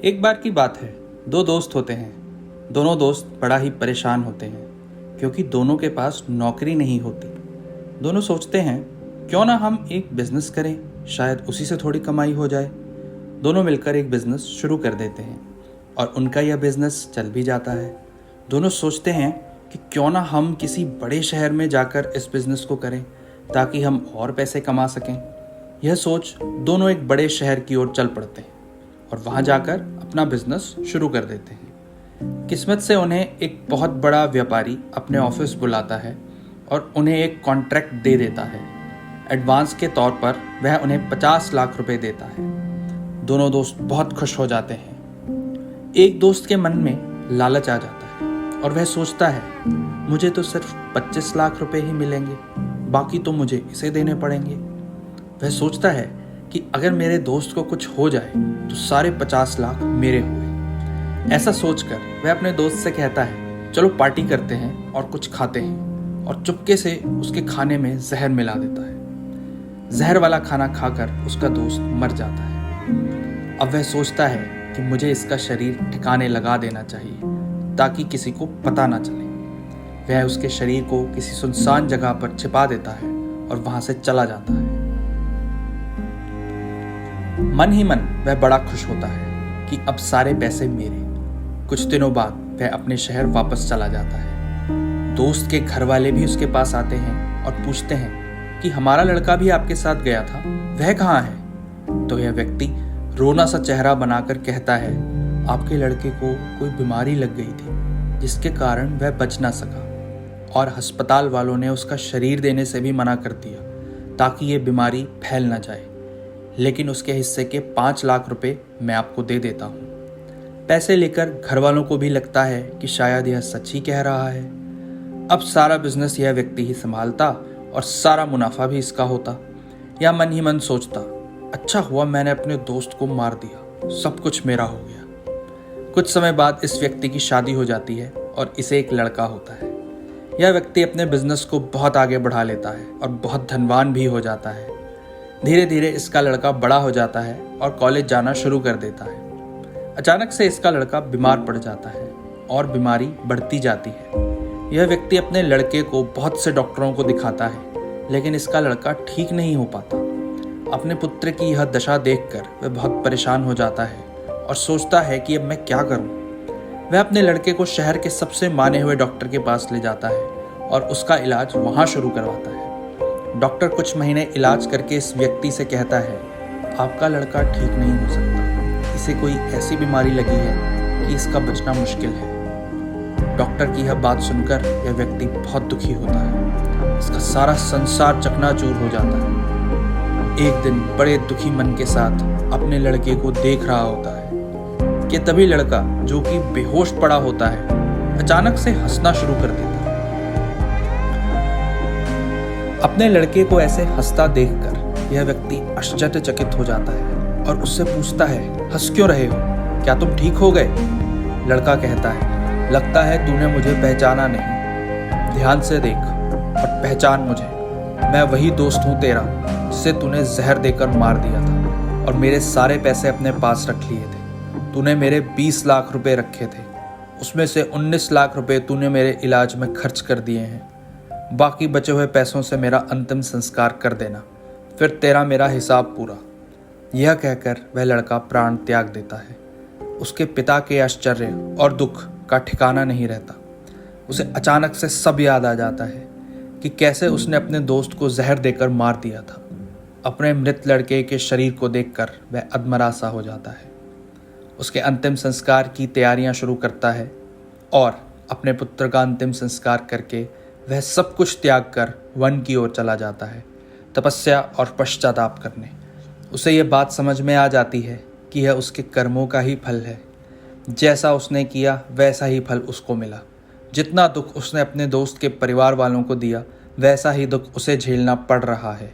एक बार की बात है, दो दोस्त होते हैं। दोनों दोस्त बड़ा ही परेशान होते हैं क्योंकि दोनों के पास नौकरी नहीं होती। दोनों सोचते हैं क्यों ना हम एक बिजनेस करें, शायद उसी से थोड़ी कमाई हो जाए। दोनों मिलकर एक बिजनेस शुरू कर देते हैं और उनका यह बिजनेस चल भी जाता है। दोनों सोचते हैं कि क्यों ना हम किसी बड़े शहर में जाकर इस बिजनेस को करें ताकि हम और पैसे कमा सकें। यह सोच दोनों एक बड़े शहर की ओर चल पड़ते हैं और वहाँ जाकर अपना बिजनेस शुरू कर देते हैं। किस्मत से उन्हें एक बहुत बड़ा व्यापारी अपने ऑफिस बुलाता है और उन्हें एक कॉन्ट्रैक्ट दे देता है। एडवांस के तौर पर वह उन्हें 50 लाख रुपए देता है। दोनों दोस्त बहुत खुश हो जाते हैं। एक दोस्त के मन में लालच आ जाता है और वह सोचता है मुझे तो सिर्फ 25 लाख रुपए ही मिलेंगे, बाकी तो मुझे इसे देने पड़ेंगे। वह सोचता है कि अगर मेरे दोस्त को कुछ हो जाए तो सारे 50 लाख मेरे हुए। ऐसा सोचकर वह अपने दोस्त से कहता है चलो पार्टी करते हैं और कुछ खाते हैं, और चुपके से उसके खाने में जहर मिला देता है। जहर वाला खाना खाकर उसका दोस्त मर जाता है। अब वह सोचता है कि मुझे इसका शरीर ठिकाने लगा देना चाहिए ताकि किसी को पता ना चले। वह उसके शरीर को किसी सुनसान जगह पर छिपा देता है और वहां से चला जाता है। मन ही मन वह बड़ा खुश होता है कि अब सारे पैसे मेरे। कुछ दिनों बाद वह अपने शहर वापस चला जाता है। दोस्त के घर वाले भी उसके पास आते हैं और पूछते हैं कि हमारा लड़का भी आपके साथ गया था, वह कहाँ है? तो यह व्यक्ति रोना सा चेहरा बनाकर कहता है आपके लड़के को कोई बीमारी लग गई थी जिसके कारण वह बच ना सका, और अस्पताल वालों ने उसका शरीर देने से भी मना कर दिया ताकि ये बीमारी फैल ना जाए, लेकिन उसके हिस्से के 5 लाख रुपए मैं आपको दे देता हूँ। पैसे लेकर घर वालों को भी लगता है कि शायद यह सच ही कह रहा है। अब सारा बिजनेस यह व्यक्ति ही संभालता और सारा मुनाफा भी इसका होता। या मन ही मन सोचता अच्छा हुआ मैंने अपने दोस्त को मार दिया, सब कुछ मेरा हो गया। कुछ समय बाद इस व्यक्ति की शादी हो जाती है और इसे एक लड़का होता है। यह व्यक्ति अपने बिजनेस को बहुत आगे बढ़ा लेता है और बहुत धनवान भी हो जाता है। धीरे धीरे इसका लड़का बड़ा हो जाता है और कॉलेज जाना शुरू कर देता है। अचानक से इसका लड़का बीमार पड़ जाता है और बीमारी बढ़ती जाती है। यह व्यक्ति अपने लड़के को बहुत से डॉक्टरों को दिखाता है, लेकिन इसका लड़का ठीक नहीं हो पाता। अपने पुत्र की यह दशा देखकर वह बहुत परेशान हो जाता है और सोचता है कि अब मैं क्या करूं। वह अपने लड़के को शहर के सबसे माने हुए डॉक्टर के पास ले जाता है और उसका इलाज वहां शुरू करवाता है। डॉक्टर कुछ महीने इलाज करके इस व्यक्ति से कहता है आपका लड़का ठीक नहीं हो सकता, इसे कोई ऐसी बीमारी लगी है कि इसका बचना मुश्किल है। डॉक्टर की यह बात सुनकर यह व्यक्ति बहुत दुखी होता है। इसका सारा संसार चकनाचूर हो जाता है। एक दिन बड़े दुखी मन के साथ अपने लड़के को देख रहा होता है कि तभी लड़का जो कि बेहोश पड़ा होता है अचानक से हंसना शुरू कर देता है। अपने लड़के को ऐसे हंसता देखकर यह व्यक्ति आश्चर्यचकित हो जाता है और उससे पूछता है हंस क्यों रहे हो, क्या तुम ठीक हो गए? लड़का कहता है लगता है तूने मुझे पहचाना नहीं, ध्यान से देख और पहचान मुझे। मैं वही दोस्त हूँ तेरा जिसे तूने जहर देकर मार दिया था और मेरे सारे पैसे अपने पास रख लिए थे। तूने मेरे 20 लाख रुपए रखे थे, उसमें से 19 लाख रुपए तूने मेरे इलाज में खर्च कर दिए हैं। बाकी बचे हुए पैसों से मेरा अंतिम संस्कार कर देना, फिर तेरा मेरा हिसाब पूरा। यह कहकर वह लड़का प्राण त्याग देता है। उसके पिता के आश्चर्य और दुख का ठिकाना नहीं रहता। उसे अचानक से सब याद आ जाता है कि कैसे उसने अपने दोस्त को जहर देकर मार दिया था। अपने मृत लड़के के शरीर को देखकर वह अधमरा सा हो जाता है। उसके अंतिम संस्कार की तैयारियां शुरू करता है और अपने पुत्र का अंतिम संस्कार करके वह सब कुछ त्याग कर वन की ओर चला जाता है, तपस्या और पश्चाताप करने। उसे यह बात समझ में आ जाती है कि यह उसके कर्मों का ही फल है। जैसा उसने किया वैसा ही फल उसको मिला। जितना दुख उसने अपने दोस्त के परिवार वालों को दिया वैसा ही दुख उसे झेलना पड़ रहा है।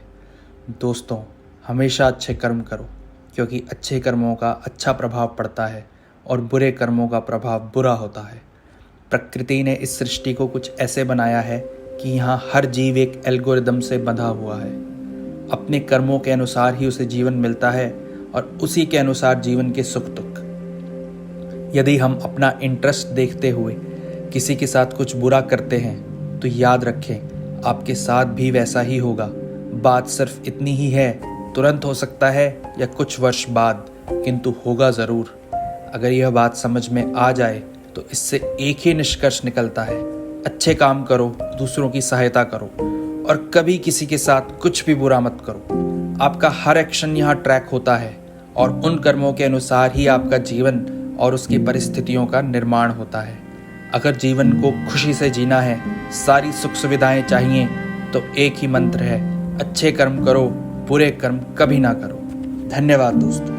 दोस्तों, हमेशा अच्छे कर्म करो, क्योंकि अच्छे कर्मों का अच्छा प्रभाव पड़ता है और बुरे कर्मों का प्रभाव बुरा होता है। प्रकृति ने इस सृष्टि को कुछ ऐसे बनाया है कि यहाँ हर जीव एक एल्गोरिदम से बंधा हुआ है। अपने कर्मों के अनुसार ही उसे जीवन मिलता है और उसी के अनुसार जीवन के सुख दुख। यदि हम अपना इंटरेस्ट देखते हुए किसी के साथ कुछ बुरा करते हैं तो याद रखें आपके साथ भी वैसा ही होगा। बात सिर्फ इतनी ही है, तुरंत हो सकता है या कुछ वर्ष बाद, किंतु होगा ज़रूर। अगर यह बात समझ में आ जाए तो इससे एक ही निष्कर्ष निकलता है, अच्छे काम करो, दूसरों की सहायता करो और कभी किसी के साथ कुछ भी बुरा मत करो। आपका हर एक्शन यहाँ ट्रैक होता है और उन कर्मों के अनुसार ही आपका जीवन और उसकी परिस्थितियों का निर्माण होता है। अगर जीवन को खुशी से जीना है, सारी सुख सुविधाएं चाहिए, तो एक ही मंत्र है, अच्छे कर्म करो, बुरे कर्म कभी ना करो। धन्यवाद दोस्तों।